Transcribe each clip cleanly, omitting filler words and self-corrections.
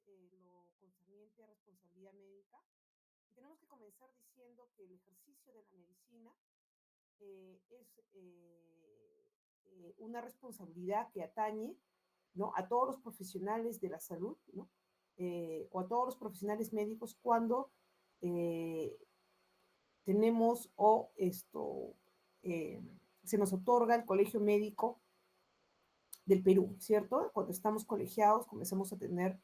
es lo concerniente a responsabilidad médica. Y tenemos que comenzar diciendo que el ejercicio de la medicina es una responsabilidad que atañe, ¿no?, a todos los profesionales de la salud, ¿no?, o a todos los profesionales médicos cuando eh, tenemos se nos otorga el Colegio Médico del Perú, ¿cierto? Cuando estamos colegiados comenzamos a tener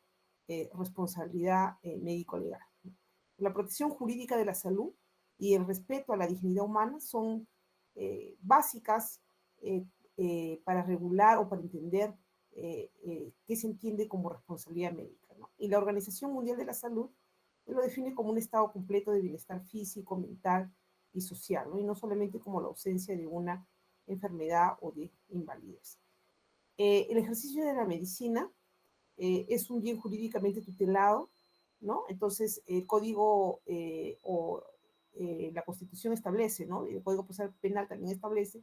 responsabilidad médico-legal. La protección jurídica de la salud y el respeto a la dignidad humana son básicas para regular o para entender qué se entiende como responsabilidad médica, ¿no? Y la Organización Mundial de la Salud lo define como un estado completo de bienestar físico, mental y social, ¿no? Y no solamente como la ausencia de una enfermedad o de invalidez. El ejercicio de la medicina es un bien jurídicamente tutelado, ¿no? Entonces, el código la Constitución establece, ¿no? El Código Procesal Penal también establece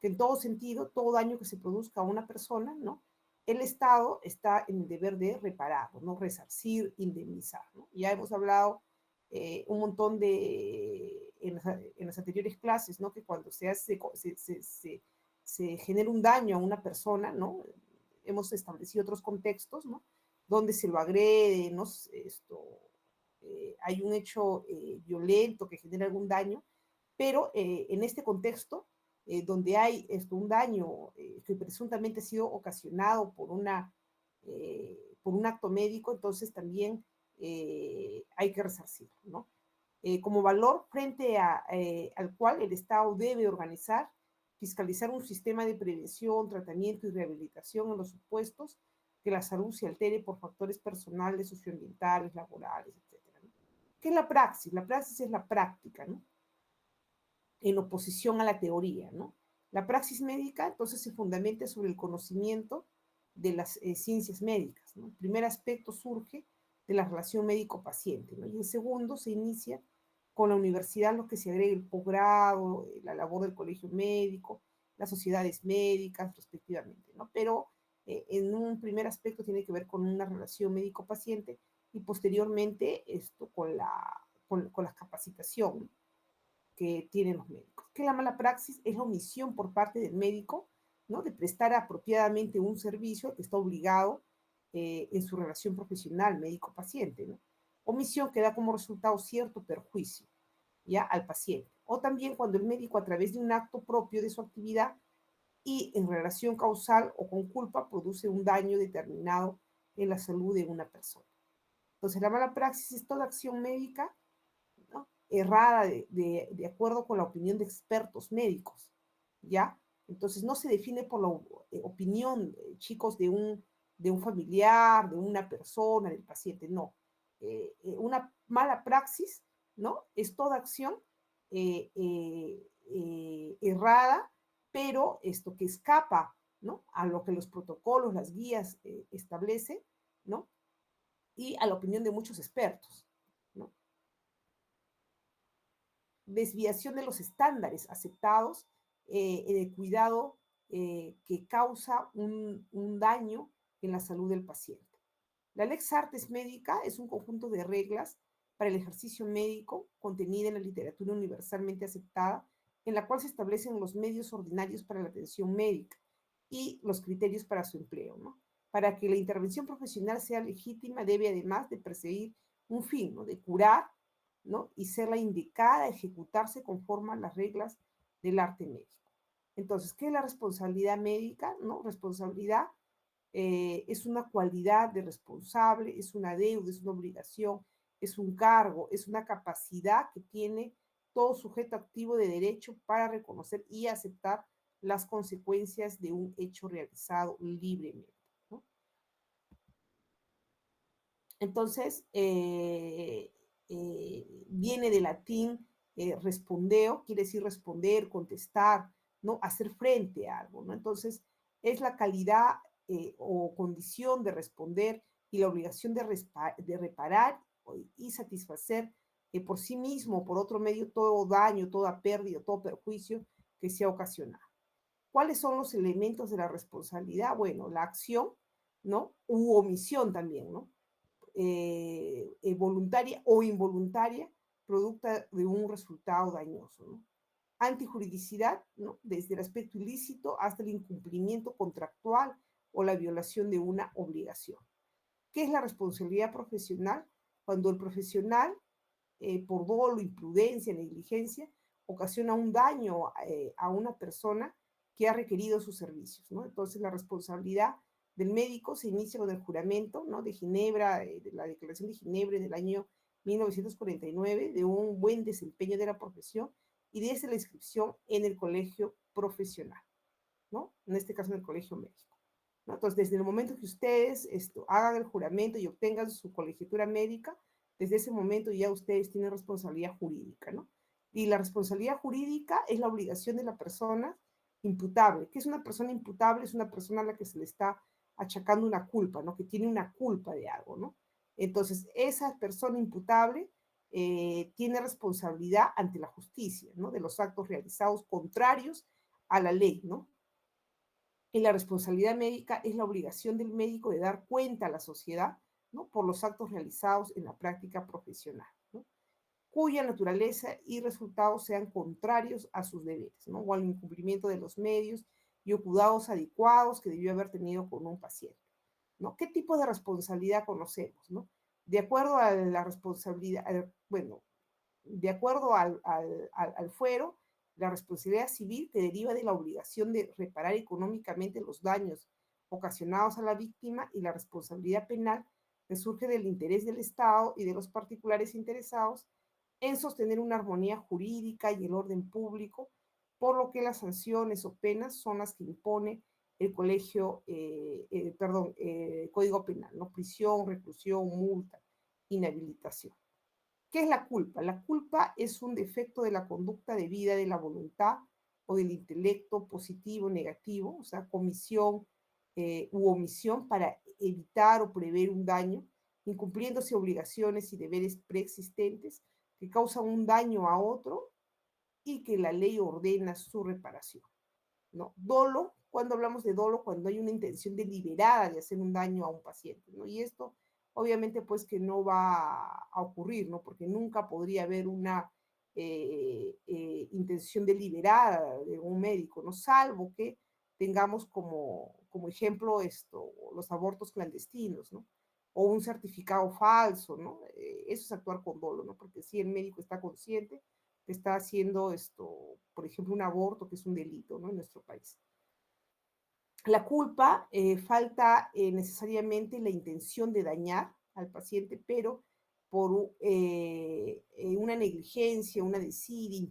que en todo sentido, todo daño que se produzca a una persona, ¿no?, el Estado está en el deber de reparar, ¿no?, resarcir, indemnizar, ¿no? Ya hemos hablado un montón en las anteriores clases, ¿no?, que cuando se genera un daño a una persona, ¿no?, hemos establecido otros contextos, ¿no?, donde se lo agrede, ¿no?, hay un hecho violento que genera algún daño, pero en este contexto, donde hay un daño que presuntamente ha sido ocasionado por un acto médico, entonces también hay que resarcirlo, ¿no? Como valor frente al cual el Estado debe organizar, fiscalizar un sistema de prevención, tratamiento y rehabilitación en los supuestos que la salud se altere por factores personales, socioambientales, laborales, etcétera, ¿no? ¿Qué es la praxis? La praxis es la práctica, ¿no?, en oposición a la teoría, ¿no? La praxis médica, entonces, se fundamenta sobre el conocimiento de las ciencias médicas, ¿no? El primer aspecto surge de la relación médico-paciente, ¿no? Y el segundo se inicia con la universidad, lo que se agrega el posgrado, la labor del colegio médico, las sociedades médicas, respectivamente, ¿no? Pero en un primer aspecto tiene que ver con una relación médico-paciente y posteriormente con la capacitación que tienen los médicos. ¿Qué es la mala praxis? Es la omisión por parte del médico, ¿no?, de prestar apropiadamente un servicio que está obligado en su relación profesional médico-paciente, ¿no? Omisión que da como resultado cierto perjuicio, ¿ya?, al paciente. O también cuando el médico, a través de un acto propio de su actividad y en relación causal o con culpa, produce un daño determinado en la salud de una persona. Entonces, la mala praxis es toda acción médica, ¿no?, errada de acuerdo con la opinión de expertos médicos, ¿ya? Entonces no se define por la opinión, chicos, de un familiar, de una persona, del paciente, no. Una mala praxis, ¿no?, es toda acción errada, pero esto que escapa, ¿no?, a lo que los protocolos, las guías establecen, ¿no?, y a la opinión de muchos expertos, ¿no? Desviación de los estándares aceptados en el cuidado que causa un daño en la salud del paciente. La Lex Artes Médica es un conjunto de reglas para el ejercicio médico contenida en la literatura universalmente aceptada, en la cual se establecen los medios ordinarios para la atención médica y los criterios para su empleo, ¿no? Para que la intervención profesional sea legítima, debe además de perseguir un fin, ¿no?, de curar, ¿no?, y ser la indicada a ejecutarse conforme a las reglas del arte médico. Entonces, ¿qué es la responsabilidad médica? ¿No? Responsabilidad es una cualidad de responsable, es una deuda, es una obligación, es un cargo, es una capacidad que tiene todo sujeto activo de derecho para reconocer y aceptar las consecuencias de un hecho realizado libremente, ¿no? Entonces, viene del latín respondeo, quiere decir responder, contestar, ¿no?, hacer frente a algo, ¿no? Entonces, es la calidad o condición de responder y la obligación de reparar y satisfacer por sí mismo o por otro medio todo daño, toda pérdida, todo perjuicio que sea ocasionado. ¿Cuáles son los elementos de la responsabilidad? Bueno, la acción, ¿no?, u omisión también, ¿no? voluntaria o involuntaria, producto de un resultado dañoso, ¿no? Antijuridicidad, ¿no? Desde el aspecto ilícito hasta el incumplimiento contractual o la violación de una obligación. ¿Qué es la responsabilidad profesional? Cuando el profesional, por dolo, imprudencia, negligencia, ocasiona un daño a una persona que ha requerido sus servicios, ¿no? Entonces, la responsabilidad del médico se inicia con el juramento, ¿no? De Ginebra, de la Declaración de Ginebra del año 1949, de un buen desempeño de la profesión y desde la inscripción en el colegio profesional, ¿no? En este caso, en el colegio médico, ¿no? Entonces, desde el momento que ustedes hagan el juramento y obtengan su colegiatura médica, desde ese momento ya ustedes tienen responsabilidad jurídica, ¿no? Y la responsabilidad jurídica es la obligación de la persona imputable. ¿Qué es una persona imputable? Es una persona a la que se le está achacando una culpa, ¿no? Que tiene una culpa de algo, ¿no? Entonces, esa persona imputable tiene responsabilidad ante la justicia, ¿no? De los actos realizados contrarios a la ley, ¿no? Y la responsabilidad médica es la obligación del médico de dar cuenta a la sociedad, ¿no? Por los actos realizados en la práctica profesional, ¿no? Cuya naturaleza y resultados sean contrarios a sus deberes, ¿no? O al incumplimiento de los medios y o cuidados adecuados que debió haber tenido con un paciente, ¿no? ¿Qué tipo de responsabilidad conocemos, ¿no? De acuerdo a la responsabilidad, bueno, de acuerdo al fuero, la responsabilidad civil que deriva de la obligación de reparar económicamente los daños ocasionados a la víctima y la responsabilidad penal que surge del interés del Estado y de los particulares interesados en sostener una armonía jurídica y el orden público, por lo que las sanciones o penas son las que impone el Código Penal, ¿no? Prisión, reclusión, multa, inhabilitación. ¿Qué es la culpa? La culpa es un defecto de la conducta debida de la voluntad o del intelecto positivo o negativo, o sea, comisión u omisión para evitar o prever un daño, incumpliéndose obligaciones y deberes preexistentes que causan un daño a otro y que la ley ordena su reparación, ¿no? Dolo, cuando hablamos de dolo, cuando hay una intención deliberada de hacer un daño a un paciente, ¿no? Y esto obviamente pues que no va a ocurrir, ¿no? Porque nunca podría haber una intención deliberada de un médico, ¿no? Salvo que tengamos como ejemplo los abortos clandestinos, ¿no? O un certificado falso, ¿no? Eso es actuar con dolo, ¿no? Porque si el médico está consciente que está haciendo por ejemplo, un aborto, que es un delito, ¿no? En nuestro país. La culpa falta necesariamente la intención de dañar al paciente, pero por una negligencia, una desidia,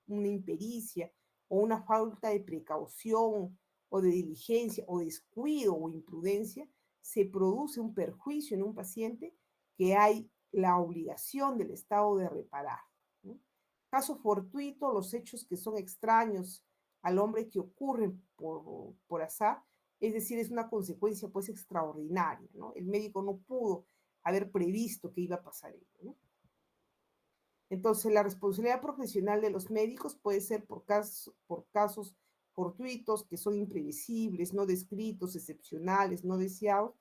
una impericia o una falta de precaución o de diligencia o descuido o imprudencia, se produce un perjuicio en un paciente que hay la obligación del Estado de reparar, ¿no? Caso fortuito, los hechos que son extraños al hombre que ocurren por azar, es decir, es una consecuencia pues extraordinaria, ¿no? El médico no pudo haber previsto que iba a pasar ello, ¿no? Entonces, la responsabilidad profesional de los médicos puede ser por casos fortuitos que son imprevisibles, no descritos, excepcionales, no deseados,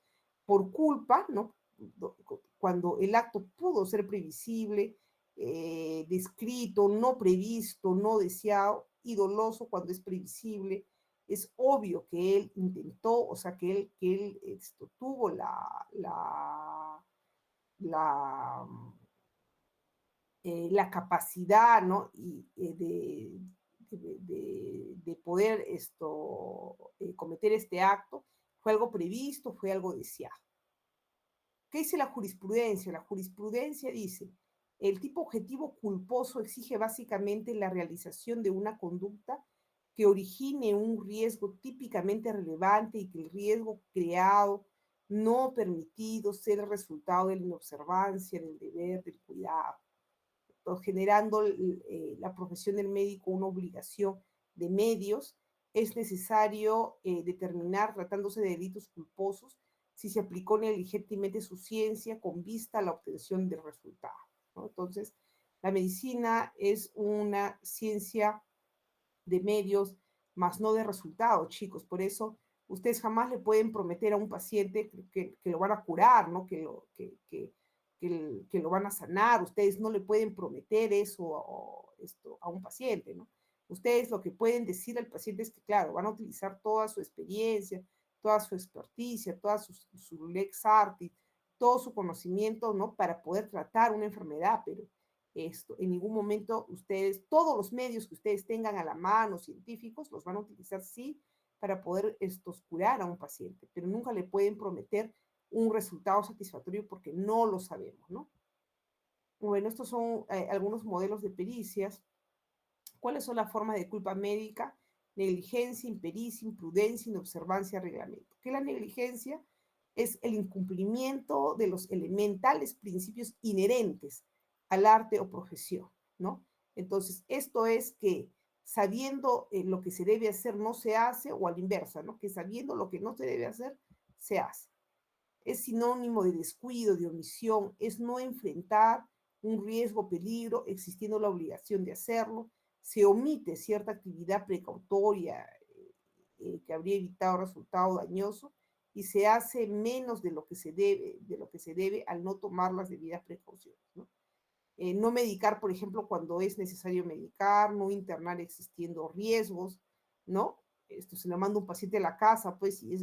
por culpa, ¿no? Cuando el acto pudo ser previsible, descrito, no previsto, no deseado, y doloso cuando es previsible, es obvio que él intentó, o sea, que él tuvo la la capacidad, ¿no? Y de poder cometer este acto, fue algo previsto, fue algo deseado. ¿Qué dice la jurisprudencia? La jurisprudencia dice, el tipo objetivo culposo exige básicamente la realización de una conducta que origine un riesgo típicamente relevante y que el riesgo creado, no permitido, sea el resultado de la inobservancia, del deber, del cuidado, generando la profesión del médico una obligación de medios, es necesario determinar, tratándose de delitos culposos, si se aplicó negligentemente su ciencia con vista a la obtención del resultado, ¿no? Entonces, la medicina es una ciencia de medios, más no de resultados, chicos. Por eso Ustedes jamás le pueden prometer a un paciente que lo van a curar, ¿no? Que lo van a sanar. Ustedes no le pueden prometer eso a un paciente, ¿no? Ustedes lo que pueden decir al paciente es que, claro, van a utilizar toda su experiencia, toda su experticia, toda su lex artis, todo su conocimiento, ¿no? Para poder tratar una enfermedad, pero en ningún momento ustedes, todos los medios que ustedes tengan a la mano, científicos, los van a utilizar, sí, para poder curar a un paciente, pero nunca le pueden prometer un resultado satisfactorio porque no lo sabemos, ¿no? Bueno, estos son algunos modelos de pericias. ¿Cuáles son las formas de culpa médica? Negligencia, impericia, imprudencia, inobservancia, reglamento. ¿Qué es la negligencia? Es el incumplimiento de los elementales principios inherentes al arte o profesión, ¿no? Entonces, esto es que sabiendo lo que se debe hacer no se hace, o a la inversa, ¿no? Que sabiendo lo que no se debe hacer, se hace. Es sinónimo de descuido, de omisión, es no enfrentar un riesgo, peligro, existiendo la obligación de hacerlo, se omite cierta actividad precautoria que habría evitado resultado dañoso y se hace menos de lo que se debe al no tomar las debidas precauciones, ¿no? No medicar, por ejemplo, cuando es necesario medicar, no internar existiendo riesgos, ¿no? Esto se le manda un paciente a la casa, pues, y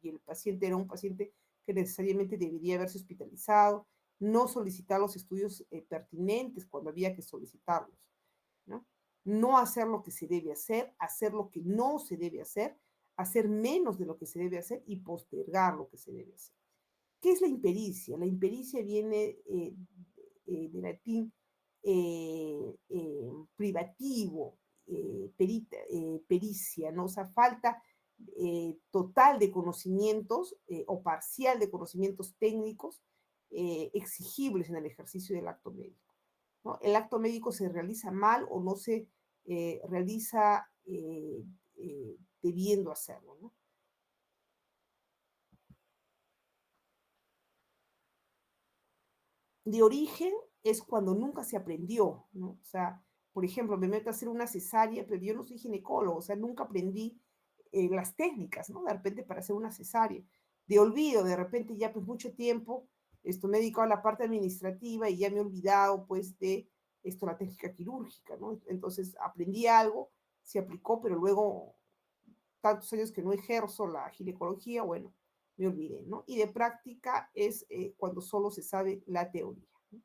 el paciente era un paciente que necesariamente debería haberse hospitalizado, no solicitar los estudios pertinentes cuando había que solicitarlos, ¿no? No hacer lo que se debe hacer lo que no se debe hacer menos de lo que se debe hacer y postergar lo que se debe hacer. ¿Qué es la impericia? La impericia viene de latín privativo, pericia, ¿no? O sea, falta total de conocimientos o parcial de conocimientos técnicos exigibles en el ejercicio del acto médico, ¿no? El acto médico se realiza mal o no se realiza debiendo hacerlo, ¿no? De origen es cuando nunca se aprendió, ¿no? O sea, por ejemplo, me meto a hacer una cesárea, pero yo no soy ginecólogo, o sea, nunca aprendí las técnicas, ¿no? De repente para hacer una cesárea. De olvido, de repente ya pues mucho tiempo, me he dedicado a la parte administrativa y ya me he olvidado pues de la técnica quirúrgica, ¿no? Entonces aprendí algo, se aplicó, pero luego tantos años que no ejerzo la ginecología, bueno, me olvidé, ¿no? Y de práctica es cuando solo se sabe la teoría. ¿No?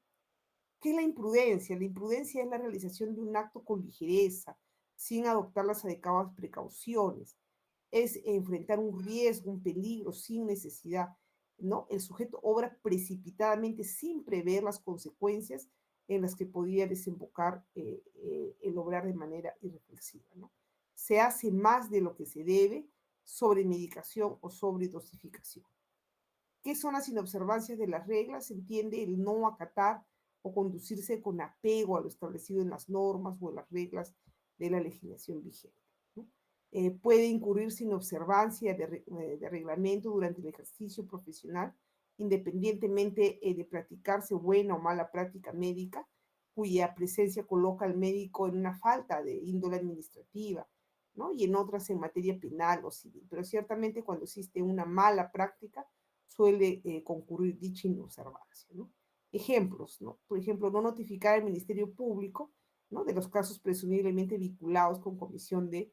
¿Qué es la imprudencia? La imprudencia es la realización de un acto con ligereza, sin adoptar las adecuadas precauciones. Es enfrentar un riesgo, un peligro sin necesidad, ¿no? El sujeto obra precipitadamente sin prever las consecuencias en las que podría desembocar el obrar de manera irreflexiva, ¿no? Se hace más de lo que se debe sobre medicación o sobre dosificación. ¿Qué son las inobservancias de las reglas? Se entiende el no acatar o conducirse con apego a lo establecido en las normas o en las reglas de la legislación vigente, ¿no? Puede incurrir sin observancia de reglamento durante el ejercicio profesional, independientemente de practicarse buena o mala práctica médica, cuya presencia coloca al médico en una falta de índole administrativa, ¿no? Y en otras en materia penal o civil. Pero ciertamente cuando existe una mala práctica, suele concurrir dicha inobservancia, ¿no? Ejemplos, ¿no? Por ejemplo, no notificar al Ministerio Público, ¿no? De los casos presumiblemente vinculados con comisión de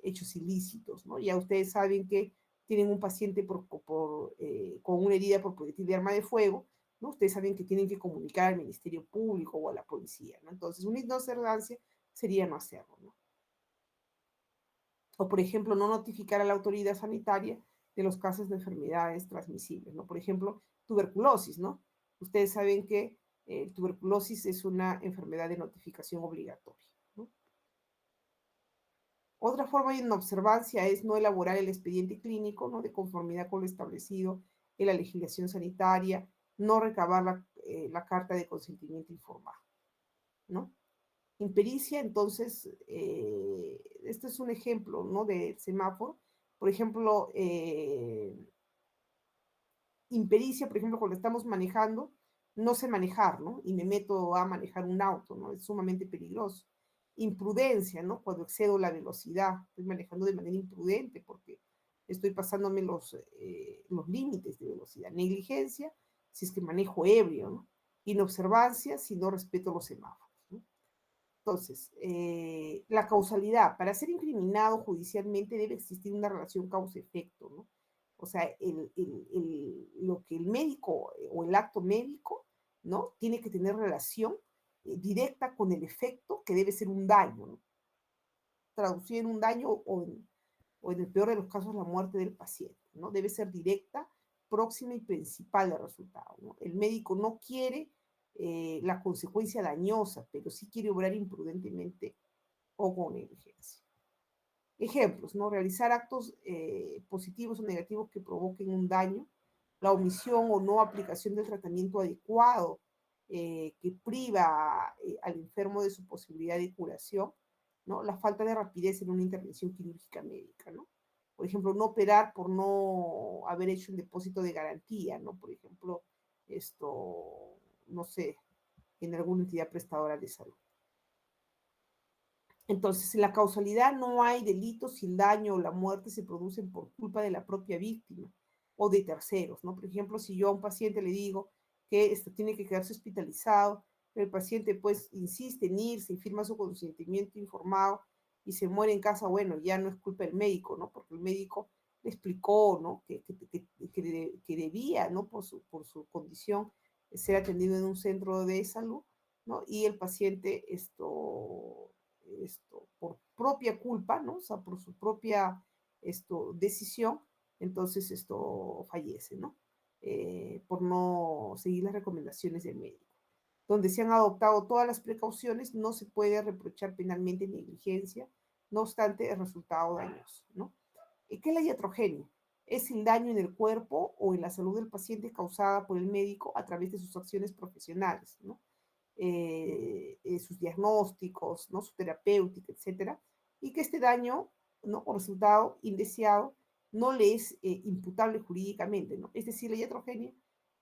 hechos ilícitos, ¿no? Ya ustedes saben que tienen un paciente con una herida por proyectil de arma de fuego, ¿no? Ustedes saben que tienen que comunicar al Ministerio Público o a la policía, ¿no? Entonces, una inobservancia sería no hacerlo, ¿no? O, por ejemplo, no notificar a la autoridad sanitaria de los casos de enfermedades transmisibles, ¿no? Por ejemplo, tuberculosis, ¿no? Ustedes saben que tuberculosis es una enfermedad de notificación obligatoria, ¿no? Otra forma de inobservancia es no elaborar el expediente clínico, ¿no? De conformidad con lo establecido en la legislación sanitaria, no recabar la carta de consentimiento informado, ¿no? Impericia, entonces, este es un ejemplo, ¿no? De semáforo. Por ejemplo, impericia, por ejemplo, cuando estamos manejando, no sé manejar, ¿no? Y me meto a manejar un auto, ¿no? Es sumamente peligroso. imprudencia, ¿no? Cuando excedo la velocidad, estoy manejando de manera imprudente porque estoy pasándome los límites de velocidad. Negligencia, si es que manejo ebrio, ¿no? Inobservancia, si no respeto los semáforos, ¿no? Entonces, la causalidad. Para ser incriminado judicialmente debe existir una relación causa-efecto, ¿no? O sea, lo que el médico o el acto médico, ¿no? Tiene que tener relación directa con el efecto que debe ser un daño, ¿no? Traducido en un daño o en el peor de los casos la muerte del paciente, ¿no? Debe ser directa, próxima y principal del resultado, ¿no? El médico no quiere la consecuencia dañosa, pero sí quiere obrar imprudentemente o con negligencia. Ejemplos, ¿no? Realizar actos positivos o negativos que provoquen un daño, la omisión o no aplicación del tratamiento adecuado que priva al enfermo de su posibilidad de curación, ¿no? La falta de rapidez en una intervención quirúrgica médica, ¿no? Por ejemplo, no operar por no haber hecho un depósito de garantía, ¿no? Por ejemplo, no sé, en alguna entidad prestadora de salud. Entonces, en la causalidad no hay delitos si el daño o la muerte se producen por culpa de la propia víctima o de terceros, ¿no? Por ejemplo, si yo a un paciente le digo que tiene que quedarse hospitalizado, pero el paciente pues insiste en irse y firma su consentimiento informado y se muere en casa, bueno, ya no es culpa del médico, ¿no? Porque el médico le explicó, ¿no? Que debía, ¿no? Por su condición, ser atendido en un centro de salud, ¿no? Y el paciente, por propia culpa, ¿no? O sea, por su propia decisión, entonces esto fallece, ¿no? Por no seguir las recomendaciones del médico. Donde se han adoptado todas las precauciones, no se puede reprochar penalmente negligencia, no obstante el resultado dañoso, ¿no? ¿Qué es la iatrogenia? Es el daño en el cuerpo o en la salud del paciente causada por el médico a través de sus acciones profesionales, ¿no? Sus diagnósticos, ¿no? Su terapéutica, etcétera, y que este daño, ¿no? O resultado indeseado no le es imputable jurídicamente, ¿no? Es decir, la iatrogenia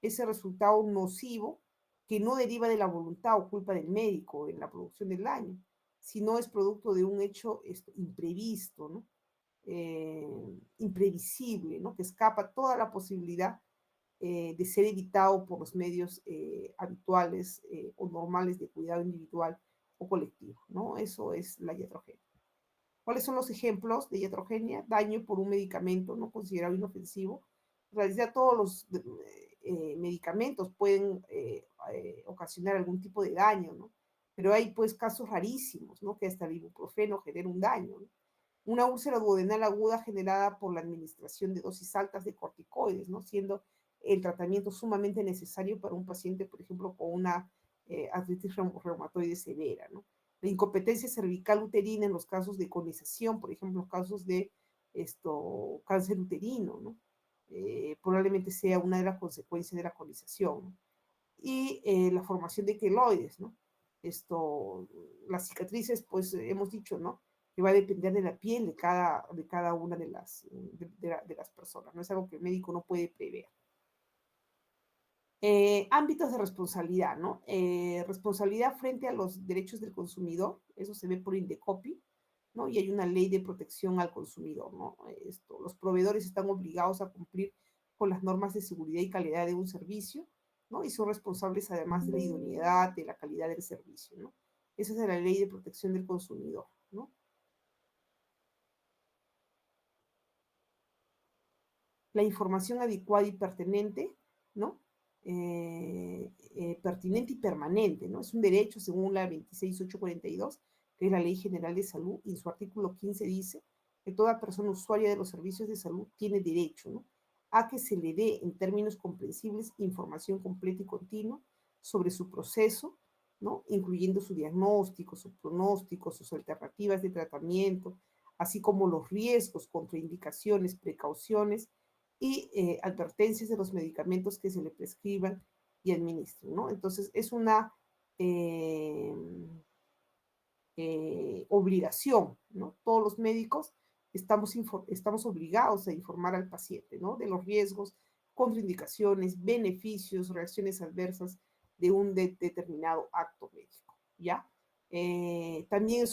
es el resultado nocivo que no deriva de la voluntad o culpa del médico en la producción del daño, sino es producto de un hecho imprevisto, ¿no? Imprevisible, ¿no? Que escapa toda la posibilidad de ser evitado por los medios habituales o normales de cuidado individual o colectivo, ¿no? Eso es la iatrogenia. ¿Cuáles son los ejemplos de iatrogenia? Daño por un medicamento no considerado inofensivo. En realidad todos los medicamentos pueden ocasionar algún tipo de daño, ¿no? Pero hay pues casos rarísimos, ¿no? Que hasta el ibuprofeno genera un daño, ¿no? Una úlcera duodenal aguda generada por la administración de dosis altas de corticoides, ¿no? Siendo el tratamiento sumamente necesario para un paciente, por ejemplo, con una artritis reumatoide severa, ¿no? La incompetencia cervical uterina en los casos de conización, por ejemplo, los casos de cáncer uterino, ¿no? Probablemente sea una de las consecuencias de la conización, ¿no? Y la formación de queloides, ¿no? Las cicatrices, pues hemos dicho, ¿no? Que va a depender de la piel de cada una de las personas, no es algo que el médico no puede prever. Ámbitos de responsabilidad, ¿no? Responsabilidad frente a los derechos del consumidor, eso se ve por Indecopi, ¿no? Y hay una ley de protección al consumidor, ¿no? Los proveedores están obligados a cumplir con las normas de seguridad y calidad de un servicio, ¿no? Y son responsables además de la idoneidad, de la calidad del servicio, ¿no? Esa es la ley de protección del consumidor, ¿no? La información adecuada y pertinente, ¿no? Pertinente y permanente, ¿no? Es un derecho según la 26842, que es la Ley General de Salud, y en su artículo 15 dice que toda persona usuaria de los servicios de salud tiene derecho, ¿no? A que se le dé en términos comprensibles información completa y continua sobre su proceso, ¿no? Incluyendo su diagnóstico, su pronóstico, sus alternativas de tratamiento, así como los riesgos, contraindicaciones, precauciones y advertencias de los medicamentos que se le prescriban y administren, ¿no? Entonces, es una eh, obligación, ¿no? Todos los médicos estamos obligados a informar al paciente, ¿no? De los riesgos, contraindicaciones, beneficios, reacciones adversas de un determinado acto médico, ¿ya? También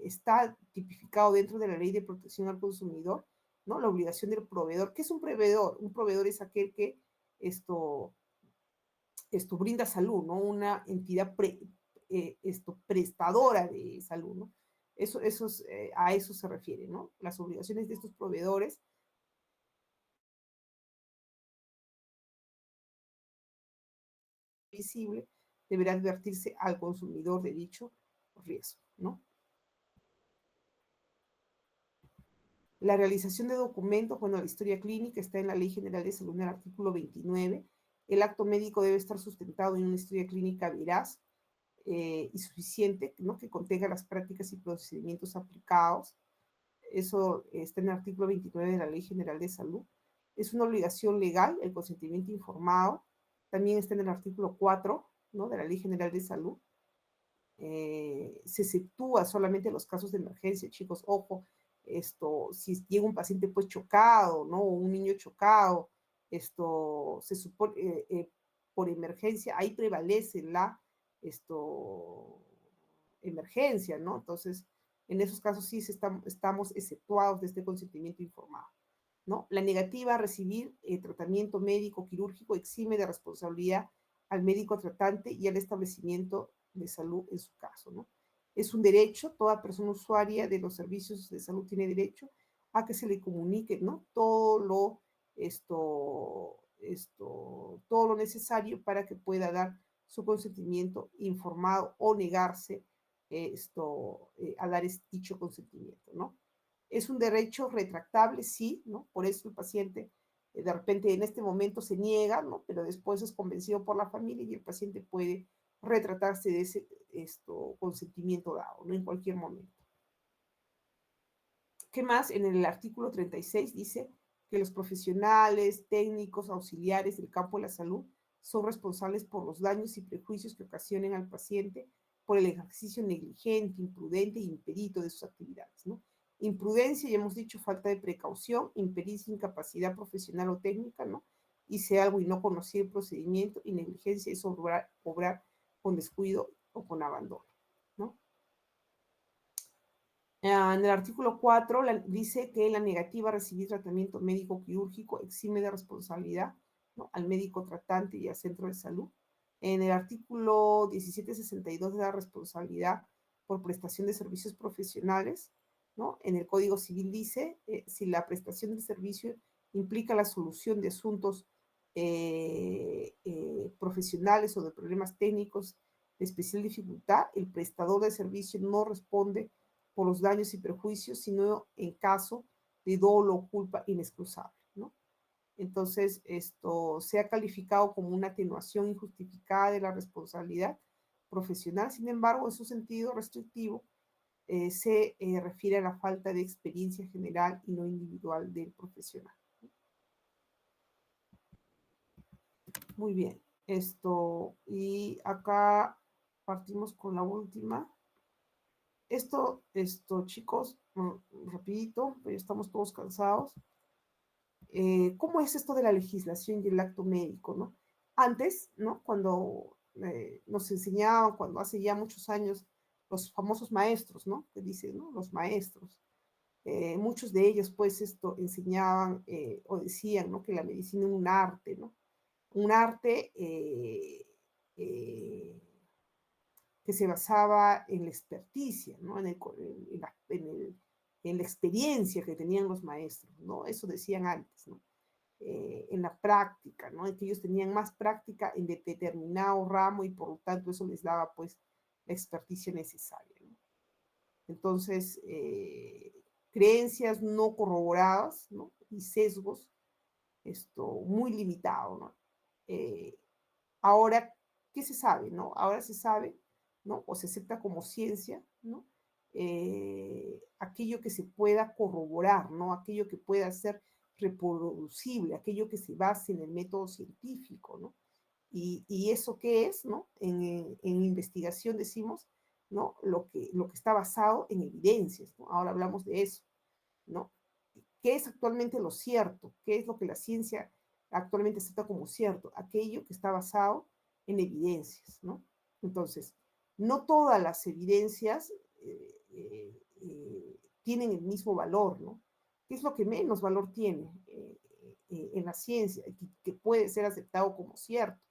está tipificado dentro de la Ley de Protección al Consumidor, ¿no? La obligación del proveedor. ¿Qué es un proveedor? Un proveedor es aquel que esto brinda salud, ¿no? Una entidad prestadora de salud, ¿no? A eso se refiere, ¿no? Las obligaciones de estos proveedores visible deberá advertirse al consumidor de dicho riesgo, ¿no? La realización de documentos, bueno, la historia clínica está en la Ley General de Salud en el artículo 29. El acto médico debe estar sustentado en una historia clínica veraz y suficiente, ¿no? Que contenga las prácticas y procedimientos aplicados. Eso está en el artículo 29 de la Ley General de Salud. Es una obligación legal el consentimiento informado. También está en el artículo 4, ¿no? De la Ley General de Salud. Se exceptúa solamente los casos de emergencia, chicos, ojo, si llega un paciente pues chocado, ¿no? O un niño chocado, se supone, por emergencia, ahí prevalece esto, emergencia, ¿no? Entonces, en esos casos sí estamos exceptuados de este consentimiento informado, ¿no? La negativa a recibir tratamiento médico quirúrgico exime de responsabilidad al médico tratante y al establecimiento de salud en su caso, ¿no? Es un derecho, toda persona usuaria de los servicios de salud tiene derecho a que se le comunique, ¿no? Todo lo necesario para que pueda dar su consentimiento informado o negarse a dar dicho consentimiento, ¿no? Es un derecho retractable, sí, ¿no? Por eso el paciente de repente en este momento se niega, ¿no? Pero después es convencido por la familia y el paciente puede retratarse de ese consentimiento dado, ¿no? En cualquier momento. ¿Qué más? En el artículo 36 dice que los profesionales, técnicos, auxiliares del campo de la salud son responsables por los daños y prejuicios que ocasionen al paciente por el ejercicio negligente, imprudente e impedito de sus actividades, ¿no? Imprudencia, ya hemos dicho, falta de precaución, impericia, incapacidad profesional o técnica, ¿no? Hice algo y no conocí el procedimiento, y negligencia es obrar con descuido o con abandono, ¿no? En el artículo 4 dice que la negativa a recibir tratamiento médico quirúrgico exime de responsabilidad, ¿no? Al médico tratante y al centro de salud. En el artículo 1762 de la responsabilidad por prestación de servicios profesionales, ¿no? En el Código Civil dice, si la prestación del servicio implica la solución de asuntos profesionales o de problemas técnicos de especial dificultad, el prestador de servicio no responde por los daños y perjuicios, sino en caso de dolo o culpa inexcusable, ¿no? Entonces, esto se ha calificado como una atenuación injustificada de la responsabilidad profesional. Sin embargo, en su sentido restrictivo, se refiere a la falta de experiencia general y no individual del profesional. Muy bien, y acá partimos con la última. Chicos, rapidito, pero estamos todos cansados. ¿Cómo es esto de la legislación y el acto médico, no? Antes, ¿no? Cuando nos enseñaban, cuando hace ya muchos años, los famosos maestros, ¿no? Que dicen, ¿no? Los maestros. Muchos de ellos, pues, enseñaban o decían, ¿no? Que la medicina es un arte, ¿no? Un arte que se basaba en la experticia, ¿no? En la experiencia que tenían los maestros, ¿no? Eso decían antes, ¿no? En la práctica, ¿no? Que ellos tenían más práctica en determinado ramo y por lo tanto eso les daba pues la experticia necesaria, ¿no? Entonces, creencias no corroboradas, ¿no? Y sesgos, muy limitado, ¿no? Eh, Ahora, ¿qué se sabe, no? Ahora se sabe, ¿no? O se acepta como ciencia, ¿no? Aquello que se pueda corroborar, ¿no? Aquello que pueda ser reproducible, aquello que se base en el método científico, ¿no? Y eso qué es, ¿no? En investigación decimos, ¿no? Lo que está basado en evidencias, ¿no? Ahora hablamos de eso, ¿no? ¿Qué es actualmente lo cierto? ¿Qué es lo que la ciencia actualmente acepta como cierto? Aquello que está basado en evidencias, ¿no? Entonces, no todas las evidencias tienen el mismo valor, ¿no? ¿Qué es lo que menos valor tiene en la ciencia, que puede ser aceptado como cierto?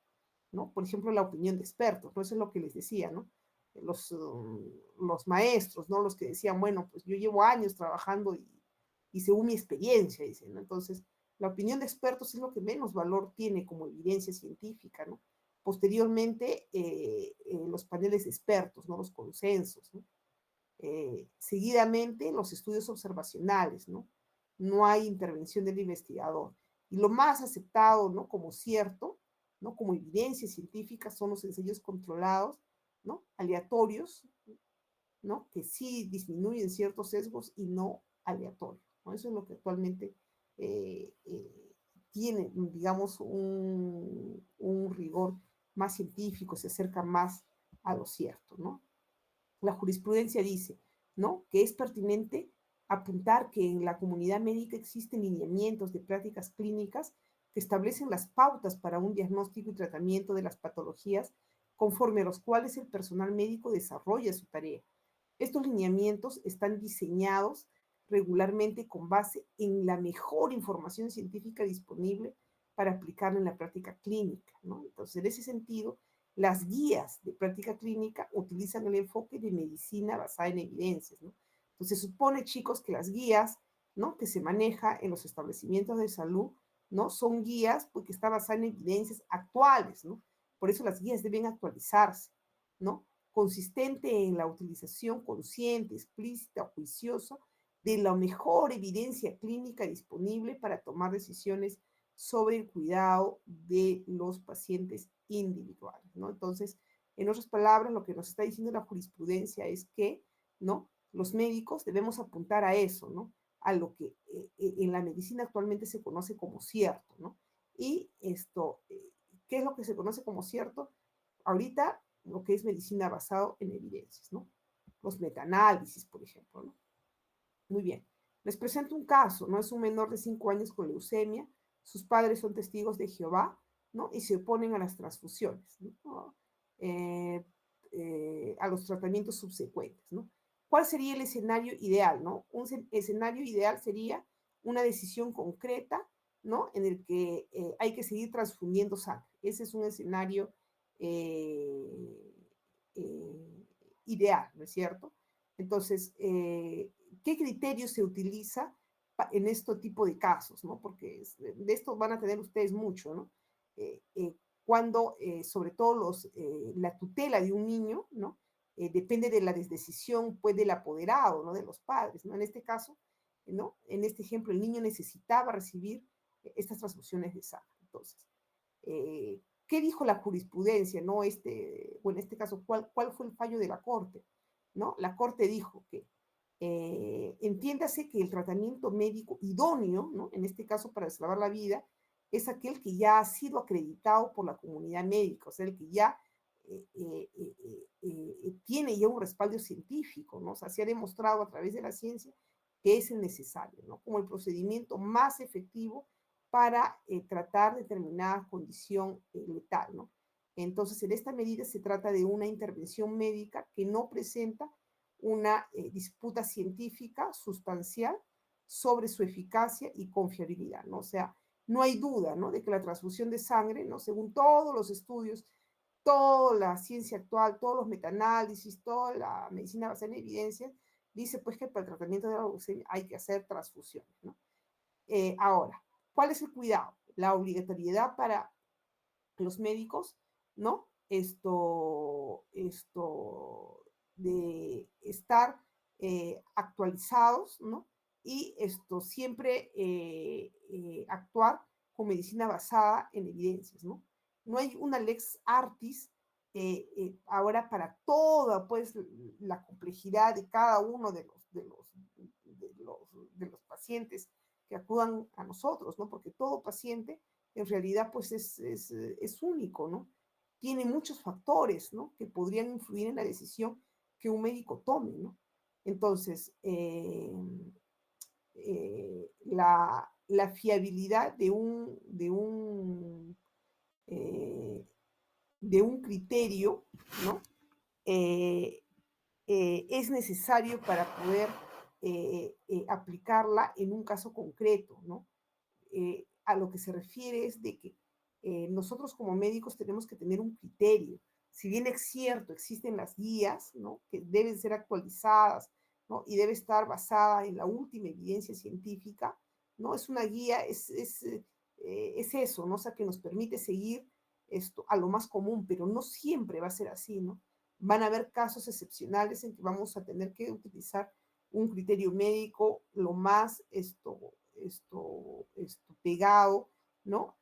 ¿No? Por ejemplo, la opinión de expertos, ¿no? Eso es lo que les decía, ¿no? Los maestros, ¿no? Los que decían, bueno, pues yo llevo años trabajando y según mi experiencia, dicen, ¿no? Entonces, la opinión de expertos es lo que menos valor tiene como evidencia científica, ¿no? Posteriormente, los paneles de expertos, ¿no? Los consensos, ¿no? Seguidamente, los estudios observacionales, ¿no? No hay intervención del investigador. Y lo más aceptado, ¿no? Como cierto, ¿no? Como evidencia científica son los ensayos controlados, ¿no? Aleatorios, ¿no? Que sí disminuyen ciertos sesgos y no aleatorios, ¿no? Eso es lo que actualmente tiene, digamos, un rigor más científico, se acerca más a lo cierto, ¿no? La jurisprudencia dice, ¿no? Que es pertinente apuntar que en la comunidad médica existen lineamientos de prácticas clínicas que establecen las pautas para un diagnóstico y tratamiento de las patologías conforme a los cuales el personal médico desarrolla su tarea. Estos lineamientos están diseñados regularmente con base en la mejor información científica disponible para aplicarla en la práctica clínica, ¿no? Entonces, en ese sentido, las guías de práctica clínica utilizan el enfoque de medicina basada en evidencias, ¿no? Entonces, se supone, chicos, que las guías, ¿no? Que se maneja en los establecimientos de salud, ¿no? Son guías porque está basada en evidencias actuales, ¿no? Por eso las guías deben actualizarse, ¿no? Consistente en la utilización consciente, explícita o juiciosa de la mejor evidencia clínica disponible para tomar decisiones sobre el cuidado de los pacientes individuales, ¿no? Entonces, en otras palabras, lo que nos está diciendo la jurisprudencia es que, ¿no? Los médicos debemos apuntar a eso, ¿no? A lo que en la medicina actualmente se conoce como cierto, ¿no? Y esto, ¿qué es lo que se conoce como cierto? Ahorita, lo que es medicina basado en evidencias, ¿no? Los metaanálisis, por ejemplo, ¿no? Muy bien. Les presento un caso, ¿no? Es un menor de 5 años con leucemia, sus padres son testigos de Jehová, ¿no? Y se oponen a las transfusiones, ¿no? A los tratamientos subsecuentes, ¿no? ¿Cuál sería el escenario ideal, no? Un escenario ideal sería una decisión concreta, ¿no? En el que hay que seguir transfundiendo sangre. Ese es un escenario eh, ideal, ¿no es cierto? Entonces, ¿qué criterio se utiliza en este tipo de casos, ¿no? Porque de esto van a tener ustedes mucho, ¿no? Cuando, sobre todo, la tutela de un niño, ¿no? Depende de la decisión, pues, del apoderado, ¿no? De los padres, ¿no? En este caso, ¿no? En este ejemplo, el niño necesitaba recibir estas transfusiones de sangre. Entonces, ¿qué dijo la jurisprudencia? ¿No? En este caso, ¿cuál fue el fallo de la Corte? ¿No? La Corte dijo que entiéndase que el tratamiento médico idóneo, ¿no? En este caso para salvar la vida, es aquel que ya ha sido acreditado por la comunidad médica, o sea, el que ya tiene ya un respaldo científico, ¿no? O sea, se ha demostrado a través de la ciencia que es el necesario, ¿no? Como el procedimiento más efectivo para tratar determinada condición letal, ¿no? Entonces, en esta medida se trata de una intervención médica que no presenta una disputa científica sustancial sobre su eficacia y confiabilidad, ¿no? O sea, no hay duda, ¿no? De que la transfusión de sangre, ¿no? Según todos los estudios, toda la ciencia actual, todos los metaanálisis, toda la medicina basada en evidencias, dice pues que para el tratamiento de la leucemia hay que hacer transfusiones, ¿no? Ahora, ¿cuál es el cuidado? La obligatoriedad para los médicos, ¿no? De estar actualizados, ¿no? Y siempre actuar con medicina basada en evidencias, ¿no? No hay una lex artis ahora para toda, pues, la complejidad de cada uno de los pacientes que acudan a nosotros, ¿no? Porque todo paciente en realidad pues es único, ¿no? Tiene muchos factores, ¿no? Que podrían influir en la decisión que un médico tome, ¿no? Entonces, la fiabilidad de un criterio, ¿no? eh, es necesario para poder aplicarla en un caso concreto, ¿no? A lo que se refiere es de que nosotros como médicos tenemos que tener un criterio. Si bien es cierto, existen las guías, ¿no? Que deben ser actualizadas, ¿no? Y debe estar basada en la última evidencia científica, ¿no? Es una guía, es eso, ¿no? O sea, que nos permite seguir esto a lo más común, pero no siempre va a ser así, ¿no? Van a haber casos excepcionales en que vamos a tener que utilizar un criterio médico lo más pegado, ¿no?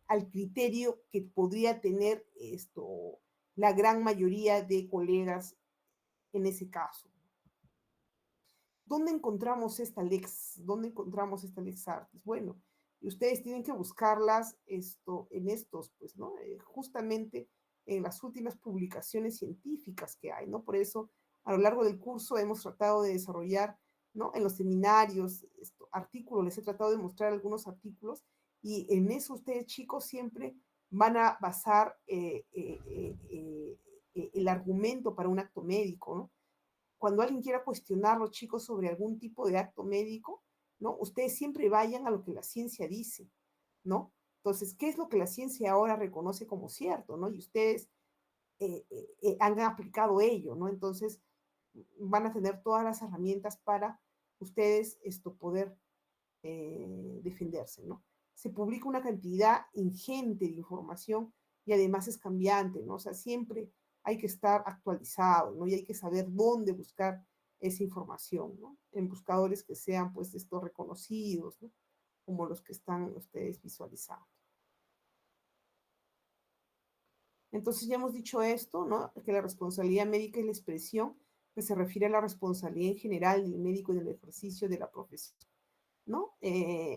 Al criterio que podría tener la gran mayoría de colegas en ese caso. ¿Dónde encontramos esta lex? ¿Dónde encontramos esta lex artis? Bueno, y ustedes tienen que buscarlas en estos, pues, ¿no? Justamente en las últimas publicaciones científicas que hay, ¿no? Por eso, a lo largo del curso hemos tratado de desarrollar, ¿no? En los seminarios, artículos, les he tratado de mostrar algunos artículos y en eso ustedes, chicos, siempre van a basar el argumento para un acto médico, ¿no? Cuando alguien quiera cuestionar a los chicos sobre algún tipo de acto médico, ¿no? Ustedes siempre vayan a lo que la ciencia dice, ¿no? Entonces, ¿qué es lo que la ciencia ahora reconoce como cierto, ¿no? Y ustedes han aplicado ello, ¿no? Entonces, van a tener todas las herramientas para ustedes poder defenderse, ¿no? Se publica una cantidad ingente de información y además es cambiante, ¿no? O sea, siempre hay que estar actualizado, ¿no? Y hay que saber dónde buscar esa información, ¿no? En buscadores que sean, pues, estos reconocidos, ¿no? Como los que están ustedes visualizando. Entonces ya hemos dicho esto, ¿no? Que la responsabilidad médica es la expresión que se refiere a la responsabilidad en general del médico en el ejercicio de la profesión, ¿no?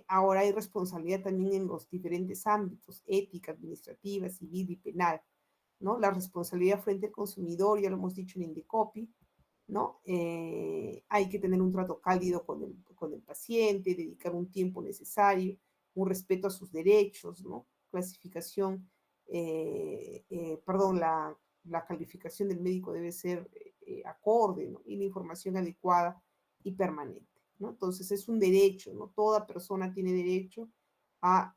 Ahora hay responsabilidad también en los diferentes ámbitos, ética, administrativa, civil y penal, ¿no? La responsabilidad frente al consumidor, ya lo hemos dicho en Indecopy, ¿no? Hay que tener un trato cálido con el paciente, dedicar un tiempo necesario, un respeto a sus derechos, ¿no? Clasificación, perdón, la calificación del médico debe ser acorde, ¿no? Y la información adecuada y permanente, ¿no? Entonces es un derecho, ¿no? Toda persona tiene derecho a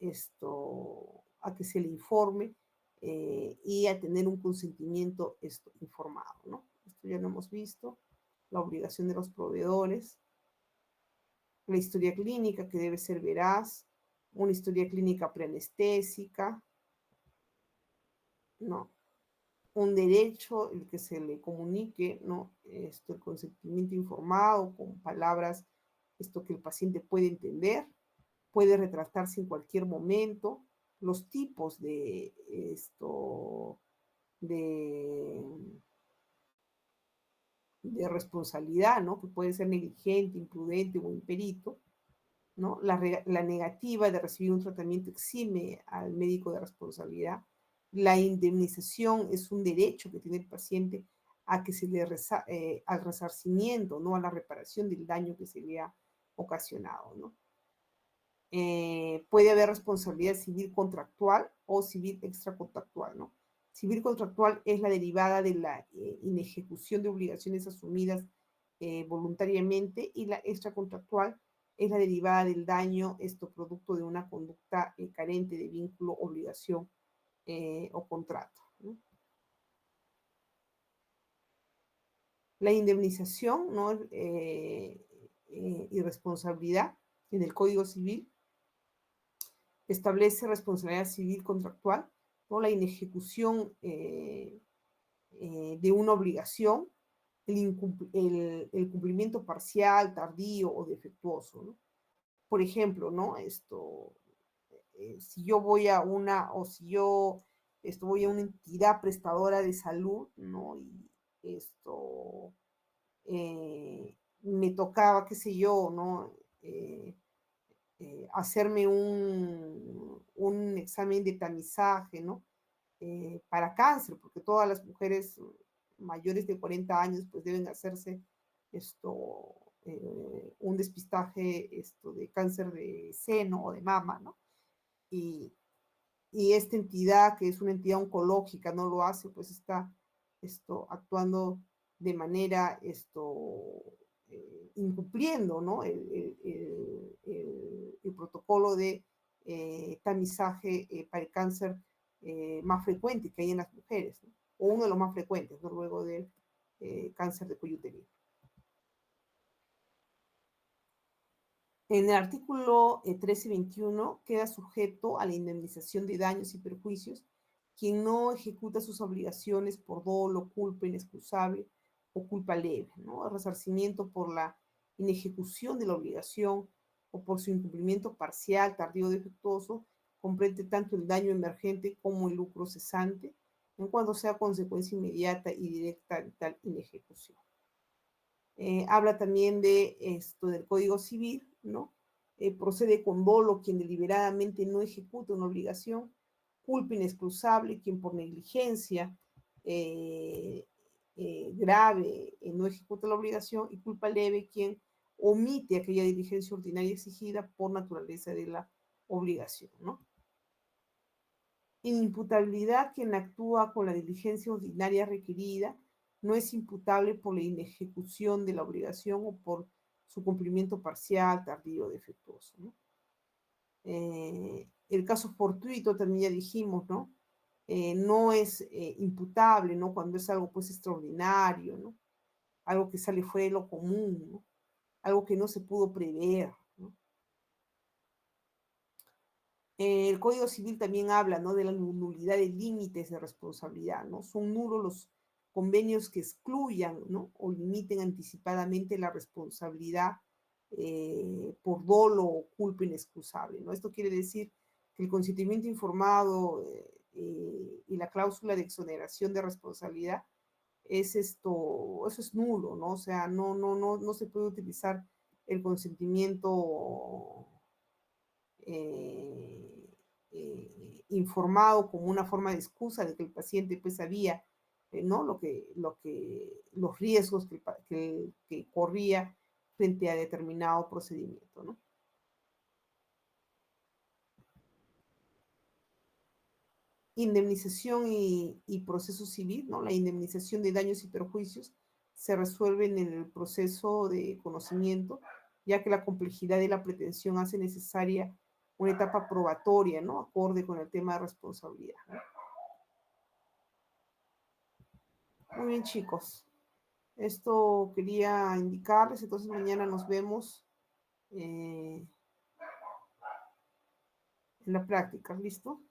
a que se le informe y a tener un consentimiento informado, ¿no? Esto ya lo hemos visto, la obligación de los proveedores, la historia clínica que debe ser veraz, una historia clínica preanestésica, ¿no? Un derecho, el que se le comunique, ¿no? El consentimiento informado con palabras, que el paciente puede entender, puede retratarse en cualquier momento, los tipos de, de responsabilidad, ¿no? Que puede ser negligente, imprudente o imperito, ¿no? La negativa de recibir un tratamiento exime al médico de responsabilidad. La indemnización es un derecho que tiene el paciente a que se le al resarcimiento, ¿no? A la reparación del daño que se le ha ocasionado, ¿no? Puede haber responsabilidad civil contractual o civil extracontractual, ¿no? Civil contractual es la derivada de la inejecución de obligaciones asumidas voluntariamente y la extracontractual es la derivada del daño, producto de una conducta carente de vínculo, obligación o contrato, ¿no? La indemnización, ¿no? Y responsabilidad en el Código Civil establece responsabilidad civil contractual, ¿no? La inejecución de una obligación, el cumplimiento parcial, tardío o defectuoso, ¿no? Por ejemplo, ¿no? Si yo voy a o si yo voy a una entidad prestadora de salud, ¿no? Y me tocaba, qué sé yo, ¿no? Hacerme un examen de tamizaje, ¿no? Para cáncer, porque todas las mujeres mayores de 40 años pues deben hacerse un despistaje de cáncer de seno o de mama, ¿no? Y y esta entidad, que es una entidad oncológica, no lo hace, pues está actuando de manera incumpliendo, ¿no? El protocolo de tamizaje para el cáncer más frecuente que hay en las mujeres, ¿no? O uno de los más frecuentes, ¿no? Luego del cáncer de cuello uterino. En el artículo 1321 queda sujeto a la indemnización de daños y perjuicios quien no ejecuta sus obligaciones por dolo, culpa inexcusable o culpa leve, ¿no? El resarcimiento por la inejecución de la obligación o por su incumplimiento parcial, tardío o defectuoso, comprende tanto el daño emergente como el lucro cesante, en cuanto sea consecuencia inmediata y directa de tal inejecución. Habla también de esto del Código Civil, ¿no? Procede con dolo quien deliberadamente no ejecuta una obligación, culpa inexcusable quien por negligencia grave no ejecuta la obligación y culpa leve quien omite aquella diligencia ordinaria exigida por naturaleza de la obligación, ¿no? Inimputabilidad quien actúa con la diligencia ordinaria requerida no es imputable por la inejecución de la obligación o por su cumplimiento parcial, tardío o defectuoso, ¿no? El caso fortuito también ya dijimos, ¿no? No es imputable, ¿no? Cuando es algo pues extraordinario, ¿no? Algo que sale fuera de lo común, ¿no? Algo que no se pudo prever, ¿no? El Código Civil también habla, ¿no? De la nulidad de límites de responsabilidad, ¿no? Son nulos los convenios que excluyan, ¿no? O limiten anticipadamente la responsabilidad por dolo o culpa inexcusable, ¿no? Esto quiere decir que el consentimiento informado y la cláusula de exoneración de responsabilidad eso es nulo, ¿no? O sea, no se puede utilizar el consentimiento eh, informado como una forma de excusa de que el paciente pues sabía, ¿no? Los riesgos que corría frente a determinado procedimiento, ¿no? Indemnización y proceso civil, ¿no? La indemnización de daños y perjuicios se resuelve en el proceso de conocimiento, ya que la complejidad de la pretensión hace necesaria una etapa probatoria, ¿no? Acorde con el tema de responsabilidad, ¿no? Muy bien, chicos. Esto quería indicarles, entonces mañana nos vemos en la práctica, ¿listo?